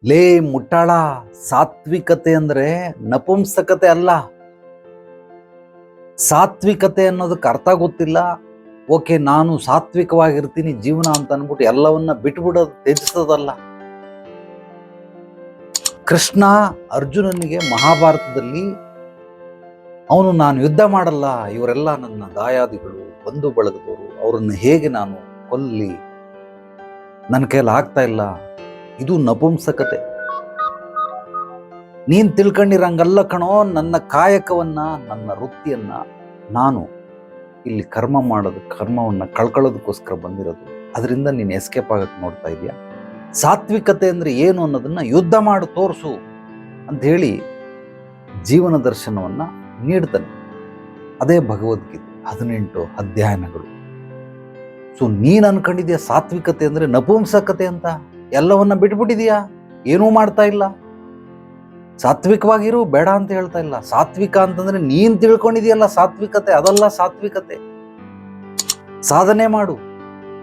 ಲೇ ಮುಟ್ಟಾಳ, ಸಾತ್ವಿಕತೆ ಅಂದ್ರೆ ನಪುಂಸಕತೆ ಅಲ್ಲ. ಸಾತ್ವಿಕತೆ ಅನ್ನೋದಕ್ಕೆ ಅರ್ಥ ಗೊತ್ತಿಲ್ಲ. ಓಕೆ, ನಾನು ಸಾತ್ವಿಕವಾಗಿರ್ತೀನಿ ಜೀವನ ಅಂತ ಅನ್ಬಿಟ್ಟು ಎಲ್ಲವನ್ನ ಬಿಟ್ಬಿಡೋದು, ತ್ಯಜಿಸೋದಲ್ಲ. ಕೃಷ್ಣ ಅರ್ಜುನನಿಗೆ ಮಹಾಭಾರತದಲ್ಲಿ ಅವನು ನಾನು ಯುದ್ಧ ಮಾಡಲ್ಲ, ಇವರೆಲ್ಲ ನನ್ನ ದಾಯಾದಿಗಳು, ಬಂಧು ಬಳಗದವರು, ಅವರನ್ನು ಹೇಗೆ ನಾನು ಕೊಲ್ಲಿ, ನನ್ನ ಕೈಯಲ್ಲಿ ಆಗ್ತಾ ಇಲ್ಲ, ಇದು ನಪುಂಸಕತೆ. ನೀನ್ ತಿಳ್ಕೊಂಡಿರಂಗಲ್ಲ ಕಣೋ. ನನ್ನ ಕಾಯಕವನ್ನ, ನನ್ನ ವೃತ್ತಿಯನ್ನ ನಾನು ಇಲ್ಲಿ ಕರ್ಮವನ್ನ ಕಳ್ಕೊಳ್ಳೋದಕ್ಕೋಸ್ಕರ ಬಂದಿರೋದು. ಅದರಿಂದ ನೀನು ಎಸ್ಕೇಪ್ ಆಗಕ್ಕೆ ನೋಡ್ತಾ ಇದೀಯ. ಸಾತ್ವಿಕತೆ ಅಂದ್ರೆ ಏನು ಅನ್ನೋದನ್ನ ಯುದ್ಧ ಮಾಡಿ ತೋರಿಸು ಅಂತ ಹೇಳಿ ಜೀವನ ದರ್ಶನವನ್ನ ನೀಡ್ತಾನೆ. ಅದೇ ಭಗವದ್ಗೀತೆ 18 ಅಧ್ಯಾಯಗಳು. ಸೊ ನೀನ್ ಅನ್ಕೊಂಡಿದ್ಯಾ ಸಾತ್ವಿಕತೆ ಅಂದ್ರೆ ನಪುಂಸಕತೆ ಅಂತ. ಎಲ್ಲವನ್ನ ಬಿಟ್ಬಿಟ್ಟಿದೀಯಾ, ಏನೂ ಮಾಡ್ತಾ ಇಲ್ಲ. ಸಾತ್ವಿಕವಾಗಿರು, ಬೇಡ ಅಂತ ಹೇಳ್ತಾ ಇಲ್ಲ. ಸಾತ್ವಿಕ ಅಂತಂದ್ರೆ ನೀನ್ ತಿಳ್ಕೊಂಡಿದೀಯಲ್ಲ ಸಾತ್ವಿಕತೆ, ಅದಲ್ಲ ಸಾತ್ವಿಕತೆ. ಸಾಧನೆ ಮಾಡು,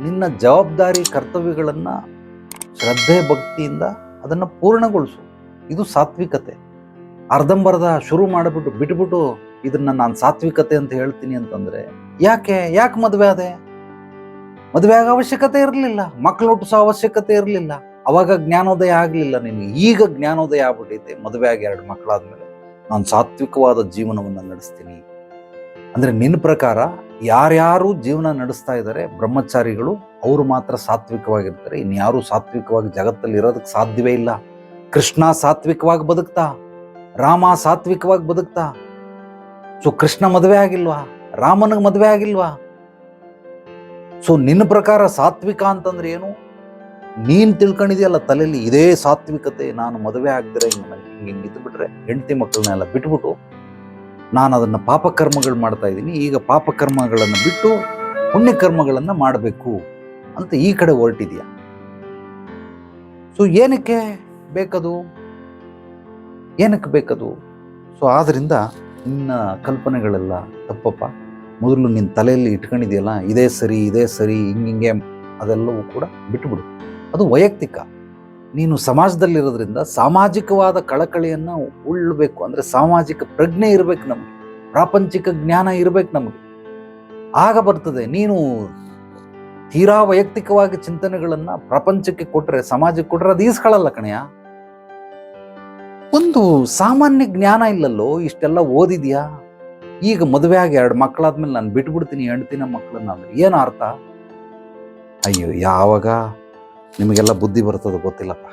ನಿನ್ನ ಜವಾಬ್ದಾರಿ ಕರ್ತವ್ಯಗಳನ್ನ ಶ್ರದ್ಧೆ ಭಕ್ತಿಯಿಂದ ಅದನ್ನ ಪೂರ್ಣಗೊಳಿಸು. ಇದು ಸಾತ್ವಿಕತೆ. ಅರ್ಧಂಬರ್ಧ ಶುರು ಮಾಡಿಬಿಟ್ಟು ಬಿಟ್ಬಿಟ್ಟು ಇದನ್ನ ನಾನು ಸಾತ್ವಿಕತೆ ಅಂತ ಹೇಳ್ತೀನಿ ಅಂತಂದ್ರೆ ಯಾಕೆ ಮದುವೆ ಆದೆ? ಮದುವೆ ಆಗೋ ಅವಶ್ಯಕತೆ ಇರಲಿಲ್ಲ, ಮಕ್ಕಳು ಹುಟ್ಟಿಸೋ ಅವಶ್ಯಕತೆ ಇರಲಿಲ್ಲ. ಅವಾಗ ಜ್ಞಾನೋದಯ ಆಗ್ಲಿಲ್ಲ ನಿನಗೆ. ಈಗ ಜ್ಞಾನೋದಯ ಆಗ್ಬಿಟ್ಟೈತೆ. ಮದುವೆ ಆಗಿ 2 ಮಕ್ಕಳಾದ್ಮೇಲೆ ನಾನು ಸಾತ್ವಿಕವಾದ ಜೀವನವನ್ನು ನಡೆಸ್ತೀನಿ ಅಂದ್ರೆ ನಿನ್ನ ಪ್ರಕಾರ ಯಾರ್ಯಾರು ಜೀವನ ನಡೆಸ್ತಾ ಇದ್ದಾರೆ ಬ್ರಹ್ಮಚಾರಿಗಳು, ಅವರು ಮಾತ್ರ ಸಾತ್ವಿಕವಾಗಿರ್ತಾರೆ. ಇನ್ಯಾರು ಸಾತ್ವಿಕವಾಗಿ ಜಗತ್ತಲ್ಲಿ ಇರೋದಕ್ಕೆ ಸಾಧ್ಯವೇ ಇಲ್ಲ. ಕೃಷ್ಣ ಸಾತ್ವಿಕವಾಗಿ ಬದುಕ್ತಾ, ರಾಮ ಸಾತ್ವಿಕವಾಗಿ ಬದುಕ್ತಾ. ಸೊ ಕೃಷ್ಣ ಮದುವೆ ಆಗಿಲ್ವಾ? ರಾಮನಿಗೆ ಮದುವೆ ಆಗಿಲ್ವಾ? ಸೊ ನಿನ್ನ ಪ್ರಕಾರ ಸಾತ್ವಿಕ ಅಂತಂದ್ರೆ ಏನು? ನೀನ್ ತಿಳ್ಕೊಂಡಿದ್ಯಲ್ಲ ತಲೆಯಲ್ಲಿ ಇದೇ ಸಾತ್ವಿಕತೆ. ನಾನು ಮದುವೆ ಆಗದಿರ ಹಿಂಗಿದ್ದು ಬಿಟ್ರೆ ಹೆಂಡತಿ ಮಕ್ಕಳನ್ನೆಲ್ಲ ಬಿಟ್ಬಿಟ್ಟು ನಾನು ಅದನ್ನ ಪಾಪಕರ್ಮಗಳು ಮಾಡ್ತಾ ಇದ್ದೀನಿ, ಈಗ ಪಾಪಕರ್ಮಗಳನ್ನು ಬಿಟ್ಟು ಪುಣ್ಯಕರ್ಮಗಳನ್ನ ಮಾಡಬೇಕು ಅಂತ ಈ ಕಡೆ ಹೊರಟಿದ್ಯಾ. ಸೊ ಏನಕ್ಕೆ ಬೇಕದು? ಸೊ ಆದ್ರಿಂದ ನಿನ್ನ ಕಲ್ಪನೆಗಳೆಲ್ಲ ತಪ್ಪಪ್ಪ. ಮೊದಲು ನಿನ್ನ ತಲೆಯಲ್ಲಿ ಇಟ್ಕೊಂಡಿದೆಯಲ್ಲ ಇದೇ ಸರಿ ಹಿಂಗೆ, ಅದೆಲ್ಲವೂ ಕೂಡ ಬಿಟ್ಟುಬಿಡು. ಅದು ವೈಯಕ್ತಿಕ. ನೀನು ಸಮಾಜದಲ್ಲಿರೋದ್ರಿಂದ ಸಾಮಾಜಿಕವಾದ ಕಳಕಳಿಯನ್ನು ಉಳ್ಳಬೇಕು. ಅಂದ್ರೆ ಸಾಮಾಜಿಕ ಪ್ರಜ್ಞೆ ಇರಬೇಕು ನಮಗೆ, ಪ್ರಾಪಂಚಿಕ ಜ್ಞಾನ ಇರಬೇಕು ನಮಗೆ. ಆಗ ಬರ್ತದೆ. ನೀನು ತೀರಾ ವೈಯಕ್ತಿಕವಾಗಿ ಚಿಂತನೆಗಳನ್ನ ಪ್ರಪಂಚಕ್ಕೆ ಕೊಟ್ರೆ, ಸಮಾಜಕ್ಕೆ ಕೊಟ್ರೆ ಅದು ಈಸ್ಕೊಳ್ಳಲ್ಲ ಕಣೆಯ. ಒಂದು ಸಾಮಾನ್ಯ ಜ್ಞಾನ ಇಲ್ಲಲ್ಲೋ. ಇಷ್ಟೆಲ್ಲ ಓದಿದ್ಯಾ, ಈಗ ಮದುವೆ ಆಗಿ 2 ಮಕ್ಕಳಾದ್ಮೇಲೆ ನಾನು ಬಿಟ್ಬಿಡ್ತೀನಿ ಹೆಂಡ್ತಿನ ಮಕ್ಕಳನ್ನ ಅಂದ್ರೆ ಏನು ಅರ್ಥ? ಅಯ್ಯೋ, ಯಾವಾಗ ನಿಮಗೆಲ್ಲ ಬುದ್ಧಿ ಬರ್ತದೋ ಗೊತ್ತಿಲ್ಲಪ್ಪ.